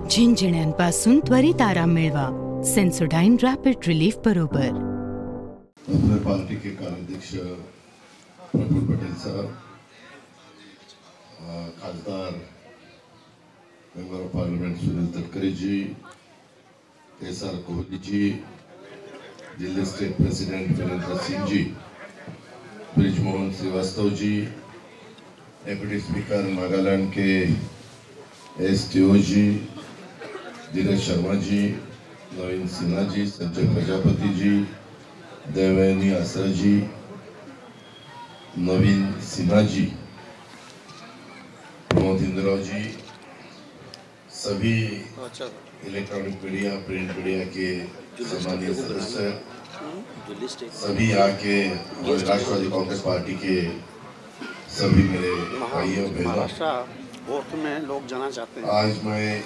झिंझिण्यांपासून त्वरित आराम मिळवा सेन्सोडाइन रॅपिड रिलीफ बरोबर। अपने पार्टी के कार्याध्यक्ष प्रफुल्ल पटेल साहब, खासदार member of parliament Sunil Tatkare ji, Kesar Kohli ji, Delhi state president Virendra Singh ji, Brijmohan Shrivastava ji, deputy speaker Nagaland के एसटीओ जी, धीरज शर्मा जी, नवीन सिन्हा जी, संजय प्रजापति जी, देवयानी आसरा जी, नवीन सिन्हा जी, प्रमोद इंद्राव जी, सभी इलेक्ट्रॉनिक मीडिया, प्रिंट मीडिया के सम्मानीय सदस्य, सभी यहाँ के राष्ट्रवादी कांग्रेस पार्टी के सभी मेरे भाइयों बहनों, में लोग जाना चाहते हैं। आज मैं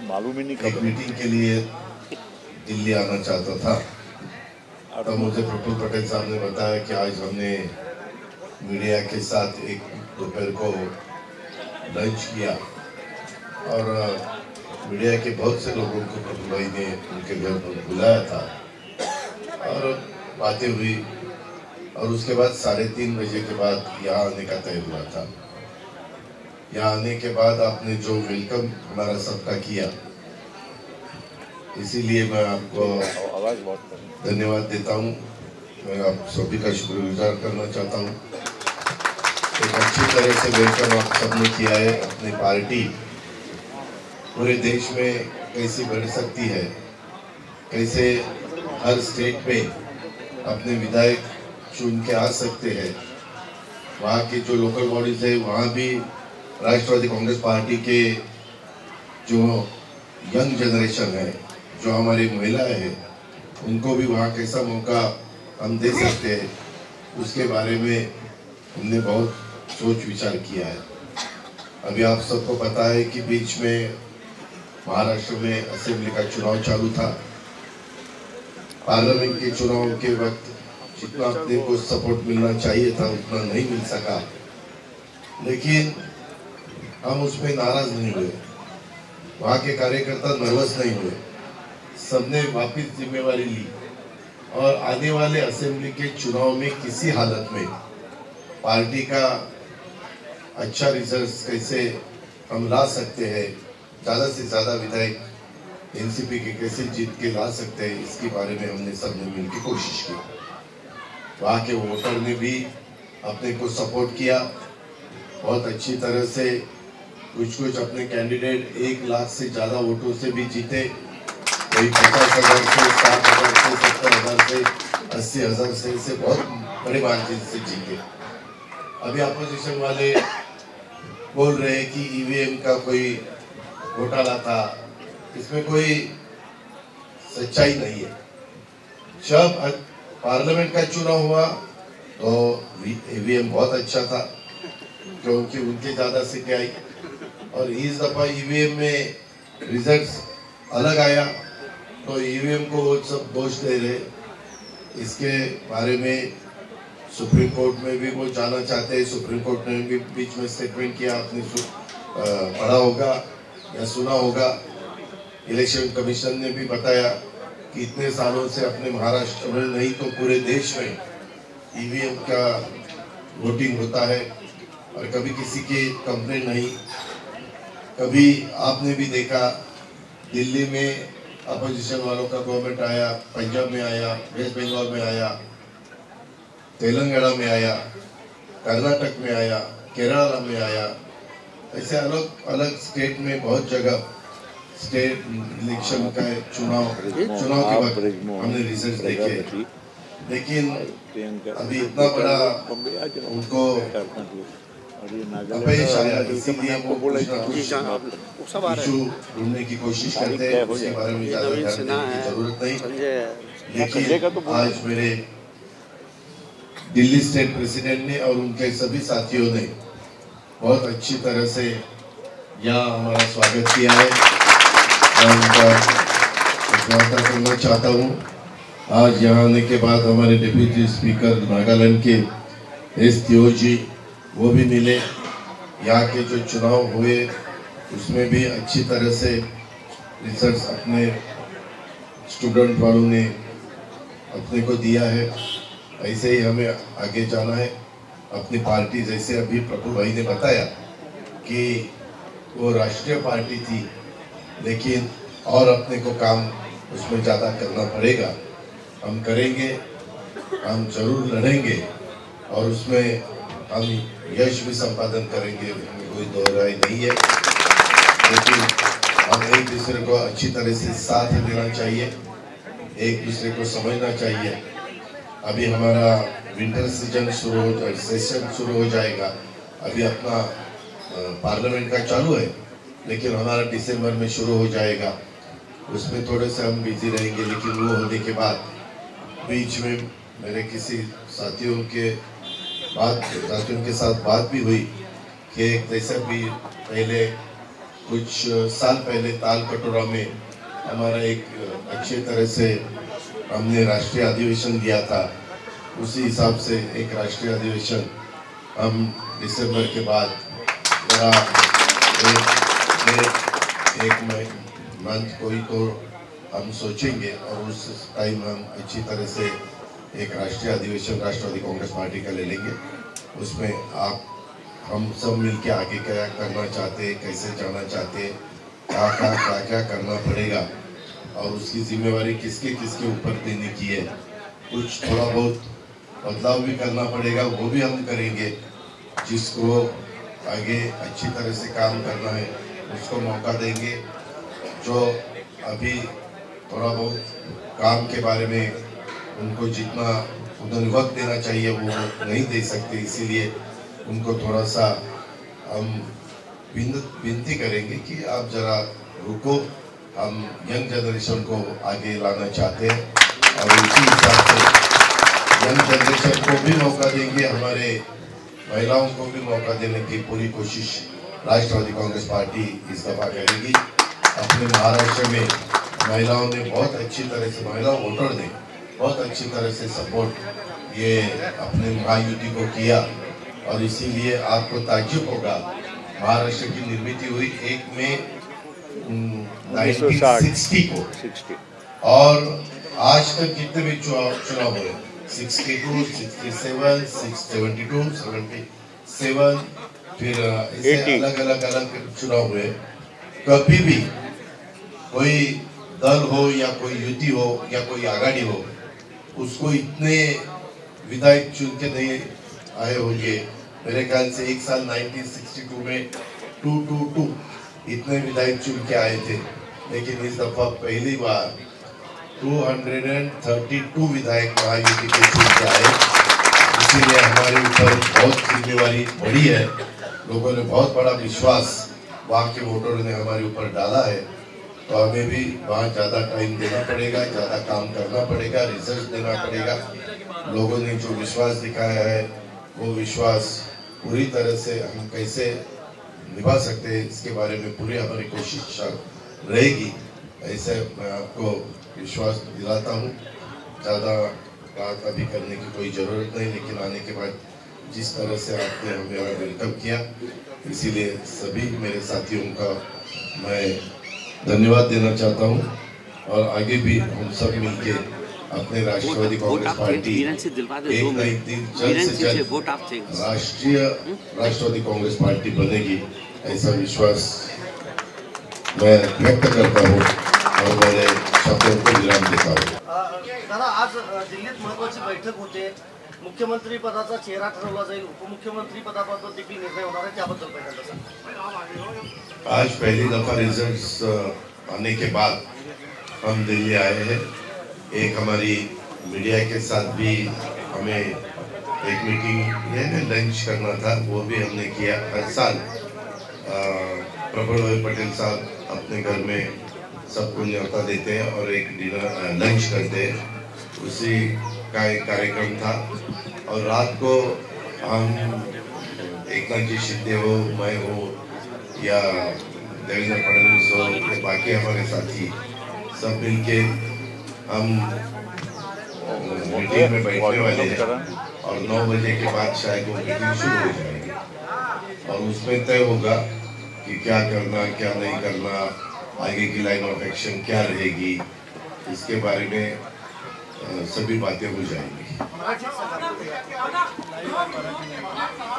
मालूम ही नहीं एक मीटिंग के लिए दिल्ली आना चाहता था, तो मुझे प्रफुल्ल पटेल साहब ने बताया कि आज हमने मीडिया के साथ एक दोपहर को लंच किया और मीडिया के बहुत से लोगों को प्रफुल्ल भाई ने उनके घर पर बुलाया था और बातें हुई और उसके बाद 3:30 बजे के बाद यहाँ आने का तय हुआ था। यहाँ आने के बाद आपने जो वेलकम हमारा सबका किया, इसीलिए मैं आपको धन्यवाद देता हूँ। मैं आप सभी का शुक्रगुजार करना चाहता हूँ। एक अच्छी तरह से वेलकम आप सबने किया है। अपनी पार्टी पूरे देश में कैसी बढ़ सकती है, कैसे हर स्टेट में अपने विधायक चुन के आ सकते हैं, वहाँ के जो लोकल बॉडीज है वहाँ भी राष्ट्रवादी कांग्रेस पार्टी के जो यंग जनरेशन है, जो हमारी महिलाएं हैं, उनको भी वहाँ कैसा मौका हम दे सकते हैं, उसके बारे में हमने बहुत सोच विचार किया है। अभी आप सबको पता है कि बीच में महाराष्ट्र में असेंबली का चुनाव चालू था। पार्लियामेंट के चुनाव के वक्त जितना अपने को सपोर्ट मिलना चाहिए था उतना नहीं मिल सका, लेकिन हम उसमें नाराज नहीं हुए। वहाँ के कार्यकर्ता नर्वस नहीं हुए, सबने वापस जिम्मेवारी ली और आने वाले असेंबली के चुनाव में किसी हालत में पार्टी का अच्छा रिजल्ट कैसे हम ला सकते हैं, ज़्यादा से ज़्यादा विधायक एनसीपी के कैसे जीत के ला सकते हैं, इसके बारे में हमने सबने मिलकर कोशिश की। वहाँ के वोटर ने भी अपने को सपोर्ट किया बहुत अच्छी तरह से। कुछ अपने कैंडिडेट 1 लाख से ज़्यादा वोटों से भी जीते, कोई 50,000 से, 60,000 से, 70,000 से, 80,000 से बहुत बड़े मार्जिन से जीते। अभी अपोजिशन वाले बोल रहे हैं कि ईवीएम का कोई घोटाला था, इसमें कोई सच्चाई नहीं है। जब पार्लियामेंट का चुनाव हुआ तो ईवीएम बहुत अच्छा था क्योंकि उनके ज़्यादा सीटें आई और इस दफ़ा ईवीएम में रिजल्ट्स अलग आया तो ईवीएम को वो सब दोष दे रहे। इसके बारे में सुप्रीम कोर्ट में भी वो जाना चाहते हैं। सुप्रीम कोर्ट ने भी बीच में स्टेटमेंट किया, आपने पढ़ा होगा या सुना होगा। इलेक्शन कमीशन ने भी बताया कि इतने सालों से अपने महाराष्ट्र में नहीं तो पूरे देश में ईवीएम का वोटिंग होता है और कभी किसी की कंप्लेंट नहीं। कभी आपने भी देखा दिल्ली में अपोजिशन वालों का गवर्नमेंट आया, पंजाब में आया, वेस्ट बंगाल में आया, तेलंगाना में आया, कर्नाटक में आया, केरला में आया, ऐसे अलग अलग स्टेट में बहुत जगह स्टेट इलेक्शन का चुनाव के वक्त हमने रिजल्ट देखे। लेकिन अभी इतना बड़ा उनको अपयश आया, इसीलिए वो इशू ढूंढने की कोशिश करते हैं। उसके बारे में ज़्यादा ध्यान देने की जरूरत नहीं। लेकिन आज मेरे दिल्ली स्टेट प्रेसिडेंट ने और उनके सभी साथियों ने बहुत अच्छी तरह से यहाँ हमारा स्वागत किया है। मैं उनका धन्यवाद करना चाहता हूँ। आज यहाँ आने के बाद हमारे डिप्टी स्पीकर नागालैंड के एसटीओ जी वो भी मिले यहाँ के जो चुनाव हुए उसमें भी अच्छी तरह से रिजल्ट अपने स्टूडेंट वालों ने अपने को दिया है। ऐसे ही हमें आगे जाना है। अपनी पार्टी, जैसे अभी प्रभु भाई ने बताया कि वो राष्ट्रीय पार्टी थी, लेकिन और अपने को काम उसमें ज़्यादा करना पड़ेगा। हम करेंगे, हम जरूर लड़ेंगे और उसमें हम यश भी संपादन करेंगे, हमें कोई दो राय नहीं है। लेकिन हम एक दूसरे को अच्छी तरह से साथ देना चाहिए, एक दूसरे को समझना चाहिए। अभी हमारा विंटर सेशन शुरू हो जाएगा। अभी अपना पार्लियामेंट का चालू है, लेकिन हमारा दिसंबर में शुरू हो जाएगा। उसमें थोड़े से हम बिजी रहेंगे, लेकिन वो होने के बाद बीच में मेरे किसी साथियों के साथ बात भी हुई कि जैसे भी पहले कुछ साल पहले ताल कटोरा में हमारा एक अच्छी तरह से हमने राष्ट्रीय अधिवेशन दिया था, उसी हिसाब से एक राष्ट्रीय अधिवेशन हम दिसंबर के बाद एक मंथ कोई तो हम सोचेंगे और उस टाइम हम अच्छी तरह से एक राष्ट्रीय अधिवेशन राष्ट्रवादी कांग्रेस पार्टी का ले लेंगे। उसमें हम सब मिलके आगे क्या करना चाहते हैं, कैसे जाना चाहते हैं, क्या करना पड़ेगा और उसकी जिम्मेवारी किसके ऊपर देने की है। कुछ थोड़ा बहुत बदलाव भी करना पड़ेगा, वो भी हम करेंगे। जिसको आगे अच्छी तरह से काम करना है उसको मौका देंगे। जो अभी थोड़ा बहुत काम के बारे में उनको जितना उन्हें वक्त देना चाहिए वो नहीं दे सकते, इसीलिए उनको थोड़ा सा हम विनती करेंगे कि आप जरा रुको। हम यंग जनरेशन को आगे लाना चाहते हैं और उसी हिसाब से यंग जनरेशन को भी मौका देंगे, हमारे महिलाओं को भी मौका देने की पूरी कोशिश राष्ट्रवादी कांग्रेस पार्टी इस दफा करेगी। अपने महाराष्ट्र में महिलाओं ने बहुत अच्छी तरह से, महिला वोटर ने बहुत अच्छी तरह से सपोर्ट ये अपने महायुति को किया और इसीलिए आपको ताज्जुब होगा, महाराष्ट्र की निर्मित हुई 1 मई 1960 को और आज तक कितने भी चुनाव हुए, 62, 67, 72, 77, फिर ऐसे अलग चुनाव हुए। कभी भी कोई दल हो या कोई युति हो या कोई आघाड़ी हो, उसको इतने विधायक चुन के नहीं आए होंगे। मेरे ख्याल से एक साल 1962 में 222 इतने विधायक चुन के आए थे, लेकिन इस दफा पहली बार 232 विधायक महायुति के चुन के आए। इसीलिए हमारे ऊपर बहुत जिम्मेवारी बड़ी है। लोगों ने बहुत बड़ा विश्वास वहाँ के वोटरों ने हमारे ऊपर डाला है, तो हमें भी वहाँ ज़्यादा टाइम देना पड़ेगा, ज़्यादा काम करना पड़ेगा, रिजल्ट देना पड़ेगा। लोगों ने जो विश्वास दिखाया है वो विश्वास पूरी तरह से हम कैसे निभा सकते हैं, इसके बारे में पूरी हमारी कोशिश रहेगी। ऐसे मैं आपको विश्वास दिलाता हूँ। ज़्यादा बात अभी करने की कोई ज़रूरत नहीं, लेकिन आने के बाद जिस तरह से आपने हमें वेलकम किया, इसीलिए सभी मेरे साथियों का मैं धन्यवाद देना चाहता हूँ और आगे भी हम सब मिलके अपने राष्ट्रवादी कांग्रेस पार्टी एक नई दिन जल्द से जल्द राष्ट्रवादी कांग्रेस पार्टी बनेगी, ऐसा विश्वास मैं व्यक्त करता हूँ और मेरे शब्दों को विराम देता हूँ। दादा, आज दिल्लीत महत्वाची बैठक होते, मुख्यमंत्री पदाचा चेहरा ठरवला जाईल, उपमुख्यमंत्री पदाबाबत देखील निर्णय होणार आहे, त्याबद्दल पहिल्यांदा सांगा। आज पहली दफा रिजल्ट्स आने के बाद हम दिल्ली आए हैं। एक हमारी मीडिया के साथ भी हमें एक मीटिंग लंच करना था, वो भी हमने किया। हर साल प्रफुल्ल भाई पटेल साहब अपने घर में सबको न्योता देते हैं और एक डिनर लंच करते हैं, उसी का एक कार्यक्रम था। और रात को हम एकनाथ जी शिंदे हो, मैं हो या देवेंद्र फडणवीस हो या बाकी हमारे साथी सब मिलके हम मीटिंग में बैठने वाले हैं और 9 बजे के बाद शायद वो मीटिंग शुरू हो जाएगी। और उसमें तय होगा कि क्या करना क्या नहीं करना, आगे की लाइन ऑफ एक्शन क्या रहेगी, इसके बारे में सभी बातें हो जाएंगी।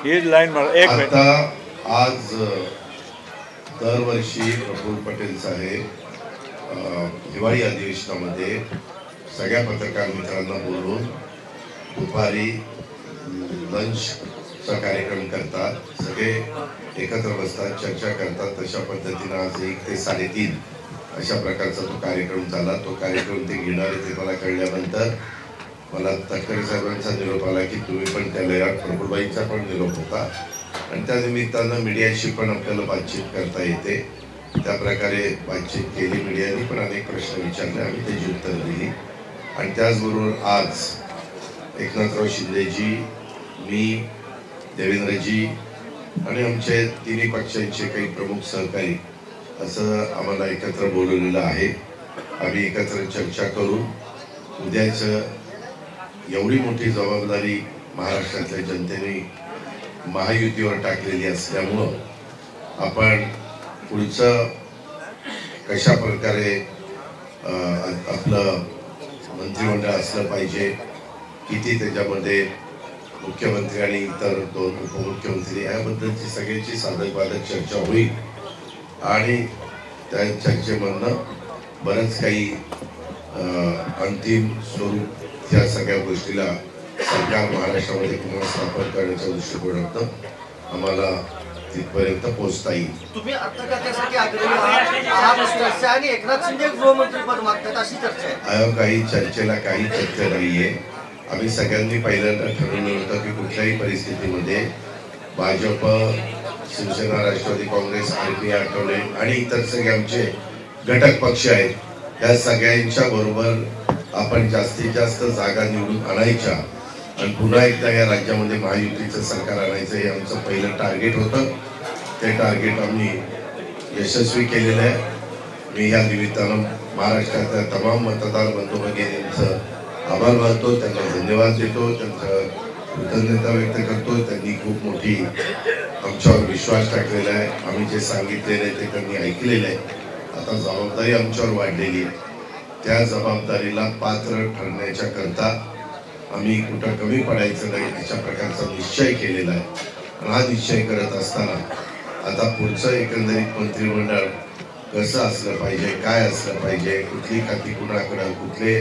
ये लाइन एक मिनिट। आता आज दरवर्षी प्रफुल्ल पटेल साहेब हिवाळी अधिवेशनामध्ये सगळ्या पत्रकार मित्रांना बोलवून दुपारी लंचचा कार्यक्रम करतात, सगळे एकत्र बसतात, चर्चा करतात। तशा पद्धतीने आज 1 ते 3:30 अशा प्रकारचा तो कार्यक्रम झाला। तो कार्यक्रम ते घेणारे ते मला कळल्यानंतर मला तटकरे साहेबांचा निरोप आला की तुम्ही पण त्याला या, प्रफुल्लबाईंचा पण निरोप होता आणि त्या निमित्तानं मीडियाशी पण आपल्याला बातचीत करता येते। त्या प्रकारे बातचीत केली, मीडियाने पण अनेक प्रश्न विचारले, आम्ही त्याची उत्तरं दिली। आणि त्याचबरोबर आज एकनाथराव शिंदेजी, मी, देवेंद्रजी आणि आमचे तिन्ही पक्षांचे काही प्रमुख सहकारी असं आम्हाला एकत्र बोलवलेलं आहे। आम्ही एकत्र चर्चा करून उद्याचं एवढी मोठी जबाबदारी महाराष्ट्रातल्या जनतेने महायुतीवर टाकलेली असल्यामुळं आपण पुढचं कशा प्रकारे आपलं मंत्रिमंडळ असलं पाहिजे, किती त्याच्यामध्ये मुख्यमंत्री आणि इतर 2 उपमुख्यमंत्री याबद्दलची सगळ्याची साधक बाधक चर्चा होईल आणि त्या चर्चेमधनं बरंच काही अंतिम स्वरूप त्या सगळ्या गोष्टीला सरकार महाराष्ट्रामध्ये पुन्हा स्थापन करण्याच्या दृष्टिकोनातून आम्हाला तिथपर्यंत पोहोचता येईल। तुम्ही अर्थखात्यासाठी आग्रही आहात आणि एकनाथ शिंदे गृहमंत्रीपद मागतात अशी चर्चा आहे। काही चर्चेला काही चर्चा नाहीये। आम्ही सगळ्यांनी पहिल्यांदा ठरवलं होतं की कुठल्याही परिस्थितीमध्ये भाजप, शिवसेना, राष्ट्रवादी काँग्रेस, आरपी, आठवले आणि इतर सगळे आमचे घटक पक्ष आहेत, त्या सगळ्यांच्या बरोबर आपण जास्तीत जास्त जागा निवडून आणायच्या आणि पुन्हा एकदा या राज्यामध्ये महायुतीचं सरकार आणायचं हे आमचं पहिलं टार्गेट होतं। ते टार्गेट आम्ही यशस्वी केलेलं आहे। मी या निमित्तानं महाराष्ट्रातल्या तमाम मतदार बंधू भगिनींचं आभार मानतो, त्यांना धन्यवाद देतो, त्यांचं कृतज्ञता व्यक्त करतो। त्यांनी खूप मोठी आमच्यावर विश्वास टाकलेला आहे। आम्ही जे सांगितलेलं आहे ते त्यांनी ऐकलेलं आहे। आता जबाबदारी आमच्यावर वाढलेली आहे, त्या जबाबदारीला पात्र ठरण्याच्या करता आम्ही कुठं कमी पडायचं नाही अशा प्रकारचा निश्चय केलेला आहे। आणि हा निश्चय करत असताना आता पुढचं एकंदरीत मंत्रिमंडळ कसं असलं पाहिजे, काय असलं पाहिजे, कुठली खाती कुणाकडं, कुठले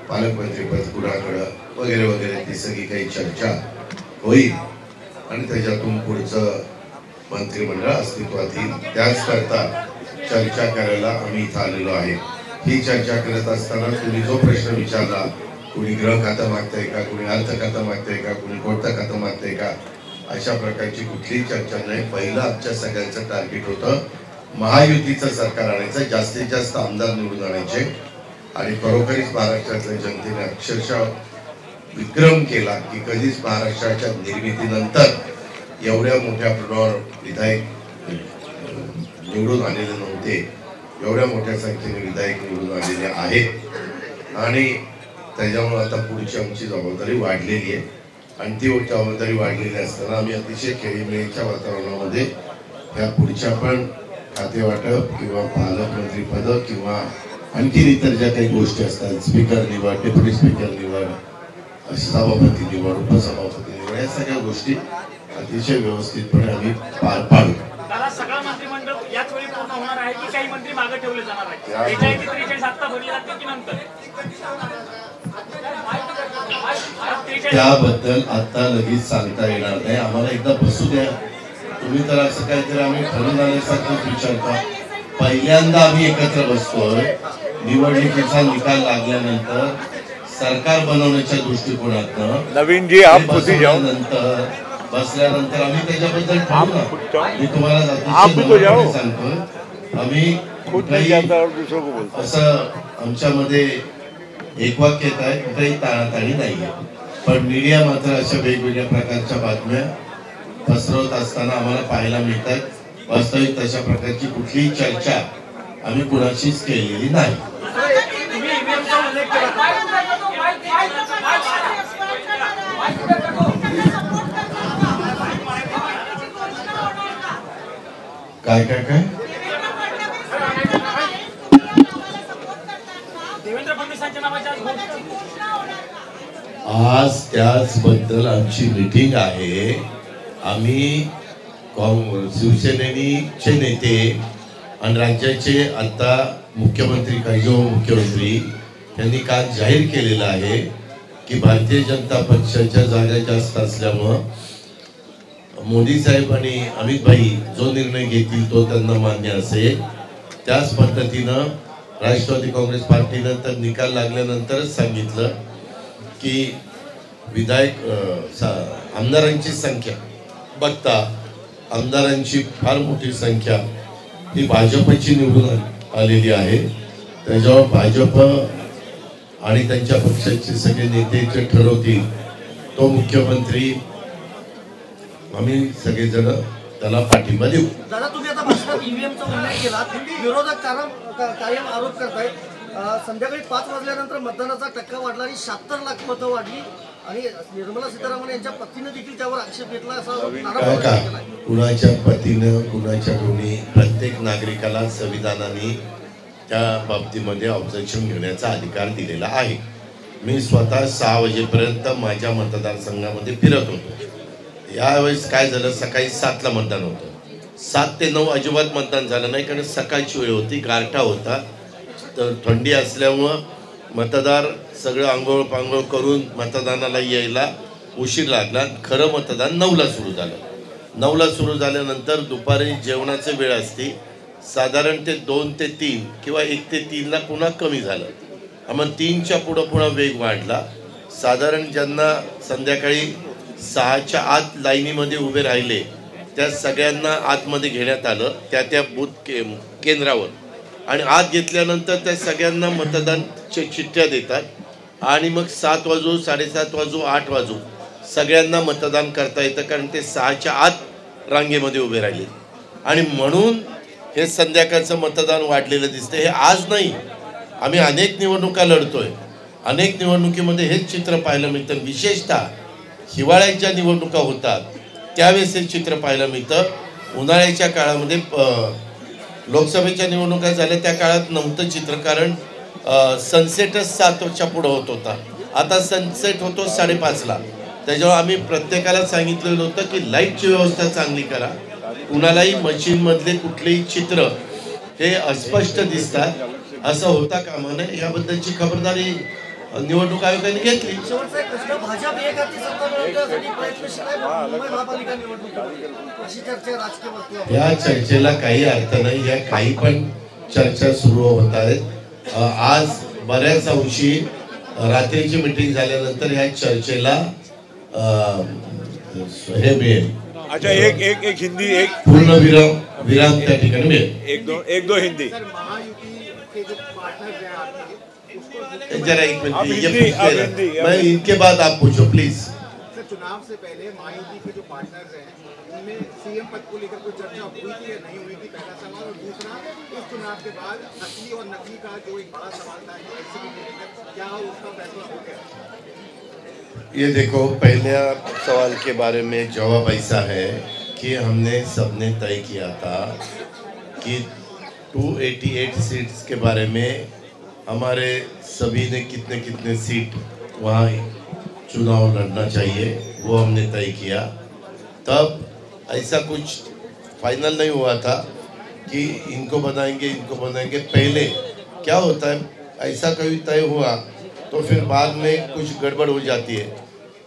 पालकमंत्रीपद कुणाकडं वगैरे वगैरे ती सगळी काही चर्चा होईल आणि त्याच्यातून पुढचं मंत्रिमंडळ अस्तित्वात येईल। त्याच करता चर्चा करायला आम्ही इथं आलेलो आहे। ही चर्चा करत असताना तुम्ही जो प्रश्न विचारला, कोणी गृह खातं मागतंय का, कोणी अर्थ खातं मागतंय का, कोणी कोणतं खातं मागतंय का, अशा प्रकारची कुठलीही चर्चा नाही। पहिलं आमच्या सगळ्यांचं टार्गेट होतं महायुतीचं सरकार आणायचं, जास्तीत जास्त आमदार निवडून आणायचे आणि खरोखरीच महाराष्ट्रातल्या जनतेने अक्षरशः विक्रम केला की कधीच महाराष्ट्राच्या निर्मितीनंतर एवढ्या मोठ्या प्रमाणावर विधायक निवडून आलेले नव्हते। एवढ्या मोठ्या संख्येने विधायक निवडून आलेले आहेत आणि त्याच्यामुळे आता पुढची आमची जबाबदारी वाढलेली आहे आणि ती जबाबदारी वाढलेली असताना आम्ही अतिशय खेळीमेळीच्या वातावरणामध्ये ह्या पुढच्या पण खाते वाटप किंवा पालकमंत्रीपद किंवा आणखी इतर ज्या काही गोष्टी असतात, स्पीकर निवड, डेप्युटी स्पीकर निवड, सभापती निवड, उपसभापती निवड, या सगळ्या गोष्टी अतिशय व्यवस्थितपणे आम्ही पार पाडू। सगळं मंत्रिमंडळ याच वेळी पूर्ण होणार आहे की काही मंत्री मागे ठेवले जाणार आहेत? 43 सत्ता भरली जाते की नंतर? त्याबद्दल आता लगेच सांगता येणार नाही, आम्हाला एकदा बसू द्या। तुम्ही तर असं काहीतरी आम्ही ठरवून आल्यासारखंच विचारता। पहिल्यांदा आम्ही एकत्र बसतोय, निवडणुकीचा निकाल लागल्यानंतर सरकार बनवण्याच्या दृष्टिकोनातनं नवीन जी आप नंतर बसल्यानंतर आम्ही त्याच्याबद्दल मी तुम्हाला सांगतोय, आम्ही असं आमच्यामध्ये एकवाक्यता आहे, कुठेही ताणाताणी नाहीये। पण मीडिया मात्र अशा वेगवेगळ्या प्रकारच्या बातम्या पसरवत असताना आम्हाला पाहायला मिळतात। वास्तविक तशा प्रकारची कुठलीही चर्चा आम्ही कुणाशीच केलेली नाही। काय काय काय देवेंद्र फडणवीसांच्या नावाची आज घोषणा आज त्याचबद्दल आमची मीटिंग आहे. आम्ही शिवसेनेचे नेते आणि राज्याचे आता मुख्यमंत्री काही जो मुख्यमंत्री त्यांनी काल जाहीर केलेलं आहे की भारतीय जनता पक्षाच्या जागा जास्त असल्यामुळं मोदी साहेब आणि अमित भाई जो निर्णय घेतील तो त्यांना मान्य असेल. त्याच पद्धतीनं राष्ट्रवादी काँग्रेस पार्टीनं तर निकाल लागल्यानंतरच सांगितलं की विधायक आमदारांची संख्या बघता आमदारांची फार मोठी संख्या ही भाजपची निवडून आलेली आहे. त्याच्यावर भाजप आणि त्यांच्या पक्षाचे सगळे नेते जे ठरवतील तो मुख्यमंत्री आम्ही सगळेजण त्याला पाठिंबा देऊ. दादा तुम्ही आता भाषणात ईव्हीएमचा उल्लेख केला. विरोधक कायम आरोप करतायत संध्याकाळी 5 वाजल्यानंतर मतदानाचा टक्का वाढला आणि 76 लाख मतं वाढली आणि निर्मला सीतारामन यांच्या पत्नीने देखील त्यावर आक्षेप घेतला असा कुणाच्या पतीनं कुणाच्या कोणी प्रत्येक नागरिकाला संविधानाने त्या बाबतीमध्ये ऑब्जेक्शन घेण्याचा अधिकार दिलेला आहे. मी स्वतः 6 वाजेपर्यंत माझ्या मतदारसंघामध्ये फिरत होतो. यावेळेस काय झालं सकाळी 7ला मतदान होतं. 7 ते 9 अजिबात मतदान झालं नाही कारण सकाळची वेळ होती गारठा होता तर थंडी असल्यामुळं मतदार सगळं आंघोळ पांघोळ करून मतदानाला यायला उशीर लागला. खरं मतदान 9ला सुरू झालं. 9ला सुरू झाल्यानंतर दुपारी जेवणाची वेळ असते साधारण ते 2 ते 3 किंवा 1 ते 3ला पुन्हा कमी झालं. मग 3च्या पुढं पुन्हा वेग वाढला. साधारण ज्यांना संध्याकाळी 6च्या आत लाईनीमध्ये उभे राहिले त्या सगळ्यांना आतमध्ये घेण्यात आलं त्या बूथ केंद्रावर आणि आत घेतल्यानंतर त्या सगळ्यांना मतदानच्या चिठ्ठ्या देतात आणि मग 7 वाजू 7:30 वाजू 8 वाजू सगळ्यांना मतदान करता येतं कारण ते 6च्या आत रांगेमध्ये उभे राहिले आणि म्हणून हे संध्याकाळचं मतदान वाढलेलं दिसतं. हे आज नाही, आम्ही अनेक निवडणुका लढतोय. अनेक निवडणुकीमध्ये हेच चित्र पाहायला मिळतं. विशेषतः हिवाळ्यात ज्या निवडणुका होतात त्यावेळेस हे चित्र पाहायला मिळतं. उन्हाळ्याच्या काळामध्ये लोकसभेच्या निवडणुका झाल्या त्या काळात नव्हतं चित्र कारण सनसेटच 7च्या पुढं होत होता. आता सनसेट होतो 5:30ला. त्याच्यावर आम्ही प्रत्येकाला सांगितलेलं होतं की लाईटची व्यवस्था चांगली करा. कुणालाही मशीनमधले कुठलेही चित्र हे अस्पष्ट दिसतात असं होता कामा नये. याबद्दलची खबरदारी निवडणूक आयोगाने घेतली. शेवटचा एक प्रश्न भाजप एकाची सत्ता मिळवण्यासाठी प्रयत्नशील आहे मुंबई महापालिका निवडणूक अशी चर्चा राजकीय वर्तुळात. या चर्चेला काही अर्थ नाही. या काही पण चर्चा सुरू होत आहेत. आज बऱ्याच अंशी रात्रीची मीटिंग झाल्यानंतर ह्या चर्चेला हे मिळेल. अच्छा एक हिंदी एक पूर्ण विराम त्या ठिकाणी मिळेल. एक दो हिंदी जरा एक मिनट मैं इनके बाद आप पूछो प्लीज. सर चुनाव से पहले महायुति के जो पार्टनर्स हैं उनमें सीएम पद को लेकर कोई चर्चा हुई थी या नहीं हुई थी, पहला सवाल. और दूसरा इस चुनाव के बाद असली और नकली का जो एक बड़ा सवाल था एनसीपी को लेकर क्या उसका फैसला हो गया? ये देखो पहले सवाल के बारे में जवाब ऐसा है कि हमने सबने तय किया था कि 288 सीट्स के बारे में हमारे सभी ने कितने सीट वहाँ चुनाव लड़ना चाहिए वो हमने तय किया. तब ऐसा कुछ फाइनल नहीं हुआ था कि इनको बनाएंगे. पहले क्या होता है ऐसा कभी तय हुआ तो फिर बाद में कुछ गड़बड़ हो जाती है.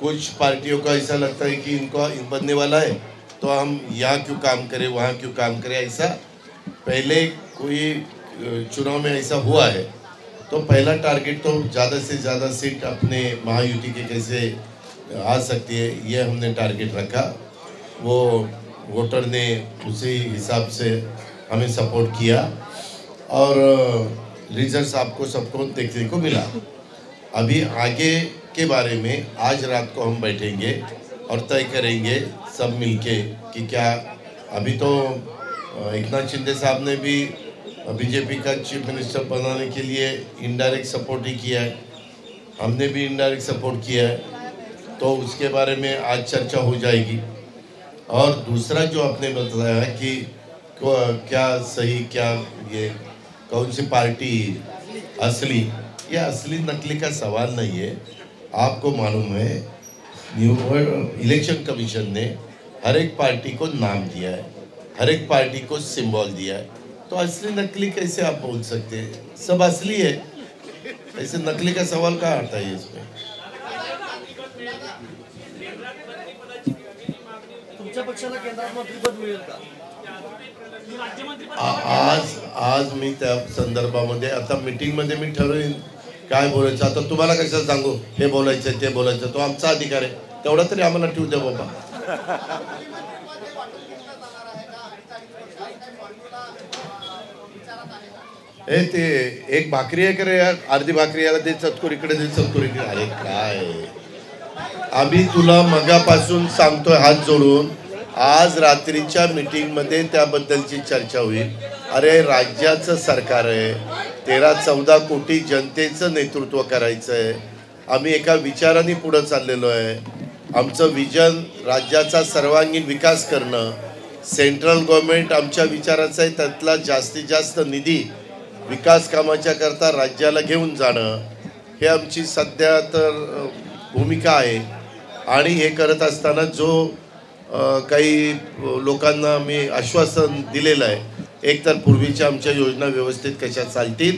कुछ पार्टियों का ऐसा लगता है कि इनको बनने वाला है तो हम यहाँ क्यों काम करें वहाँ क्यों काम करें. ऐसा पहले कोई चुनाव में ऐसा हुआ है तो पहला टारगेट तो ज़्यादा से ज़्यादा सीट अपने महायुति के कैसे आ सकती है ये हमने टारगेट रखा. वो वोटर ने उसी हिसाब से हमें सपोर्ट किया और रिजल्ट्स आपको सबको देखने को मिला. अभी आगे के बारे में आज रात को हम बैठेंगे और तय करेंगे सब मिलके कि क्या. अभी तो एकनाथ शिंदे साहब ने भी बीजेपी का चीफ मिनिस्टर बनाने के लिए इनडायरेक्ट सपोर्ट ही किया है. हमने भी इनडायरेक्ट सपोर्ट किया है तो उसके बारे में आज चर्चा हो जाएगी. और दूसरा जो आपने बताया कि क्या सही क्या ये कौन सी पार्टी असली, ये असली नकली का सवाल नहीं है। आपको मालूम है इलेक्शन कमीशन ने हर एक पार्टी को नाम दिया है, हर एक पार्टी को सिंबल दिया है, तो असली नकली कैसे आप बोल सकते हैं? सब असली है, ऐसे नकली का सवाल कहाँ आता है इसमें? तुमच्या पक्षाला केंद्रात मंत्रिपद मिळेल का? आज मी त्या संदर्भामध्ये आता मीटिंग मध्ये मी ठरवेन काय बोलायचं। आता तुम्हाला कशाला सांगू हे बोलायचं ते बोलायचं, तो आमचा अधिकार आहे, तेवढा तरी आम्हाला ठेवू द्या बाबा। हे ते एक भाकरी आहे करे यार, अर्धी भाकरी याला दे चतकोर इकडे दे चतकोर इकडे, अरे काय आम्ही तुला मगापासून सांगतोय हात जोडून, आज रात्रीच्या मीटिंग मध्ये त्याबद्दलची चर्चा होईल। अरे राज्याचं सरकार आहे, 13-14 कोटी जनतेचं नेतृत्व करायचं आहे, आम्ही एका विचाराने पुढे चाललेलो आहे। आमचं विजन राज्याचा सर्वांगीण विकास करणं, सेंट्रल गव्हर्नमेंट आमच्या विचाराचं आहे, त्यातला जास्तीत जास्त निधी विकास कामाच्या करता राज्याला घेऊन जाणं, हे आमची सध्या तर भूमिका आहे। आणि हे करत असताना जो काही लोकांना मी आश्वासन दिलेलं आहे, एक तर पूर्वीच्या आमच्या योजना व्यवस्थित कशा चालतील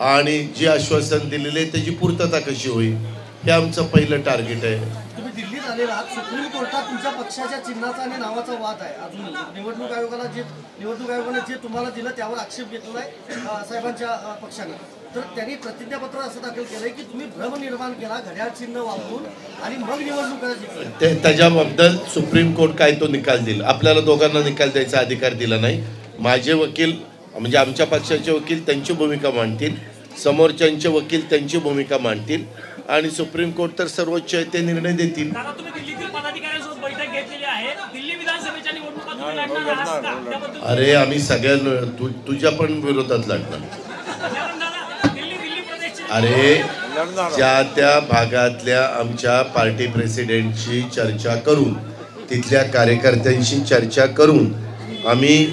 आणि जे आश्वासन दिलेले त्याची पूर्तता कशी होईल, हे आमचं पहिलं टार्गेट आहे। तुम्ही दिल्लीत आलेला आहात, सुप्रीम कोर्टात तुमच्या पक्षाच्या चिन्हाचा आणि नावाचा वाद आहे अजून। निवडणूक आयोगाने जे तुम्हाला दिलं त्यावर आक्षेप घेतला आहे साहेबांच्या पक्षाने, तर त्यांनी प्रतिज्ञापत्र असं दाखल केलंय की तुम्ही भ्रम निर्माण केला घड्याळ चिन्ह वापरून आणि मग निवडणूक जिंकली। त्याच्याबद्दल सुप्रीम कोर्ट काय तो निकाल दिला, आपल्याला दोघांना निकाल द्यायचा अधिकार दिला नाही। माझे वकील म्हणजे आमच्या पक्षाचे वकील त्यांची भूमिका मांडतील, समोरच्यांचे वकील त्यांची भूमिका मांडतील आणि सुप्रीम कोर्ट तर सर्वोच्च आहे ते निर्णय देतील। तुम्ही दिल्लीतील पदाधिकाऱ्यांसोबत बैठक घेतलेली आहे, दिल्ली विधानसभेच्या निवडणुका तुम्ही लढणार आहात का? त्याबद्दल अरे आम्ही सगळ्या तुझ्या पण विरोधात लढणार। अरे ज्या त्या भागातल्या आमच्या पार्टी प्रेसिडेंटशी चर्चा करून, तिथल्या कार्यकर्त्यांशी चर्चा करून आम्ही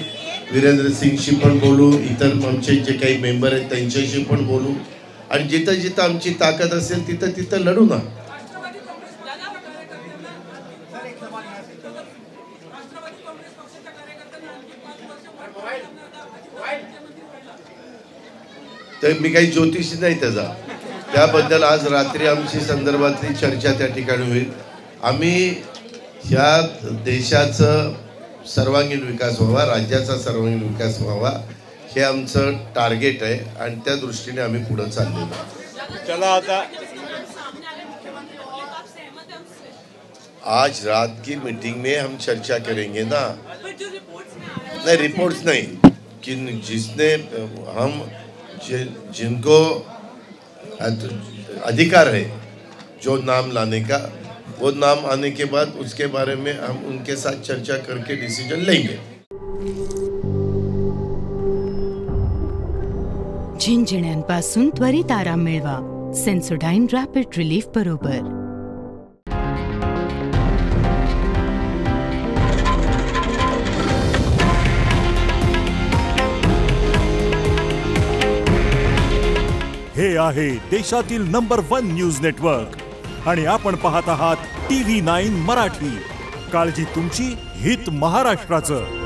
वीरेंद्र सिंगशी पण बोलू, इतर आमचे जे काही मेंबर आहेत त्यांच्याशी पण बोलू आणि जिथं जिथं आमची ताकद असेल तिथं तिथं लढू ना। तर मी काही ज्योतिषी नाही त्याबद्दल आज रात्री आमची संदर्भातली चर्चा त्या ठिकाणी होईल। आम्ही ह्या देशाचं सर्वांगीण विकास व्हावा, राज्याचा सर्वांगीण विकास व्हावा, हे आमचं टार्गेट आहे आणि त्या दृष्टीने आम्ही पुढे चाललेलो आहोत। चला आता आज रात की मीटिंग में हम चर्चा करेंगे ना, नहीं रिपोर्ट्स नहीं कि जिसने हम जिनको अधिकार है जो नाम लाने का, वो नाम आने के बाद उसके बारे में हम उनके साथ चर्चा करके डिसीजन लेंगे। झिंझिण्यांपासून त्वरित आराम मिळवा सेन्सोडाइन रॅपिड रिलीफ बरोबर। हे आहे देशातील नंबर 1 न्यूज नेटवर्क आणि आपण पाहत आहात TV9 मराठी। काळजी तुमची, हित महाराष्ट्राचं।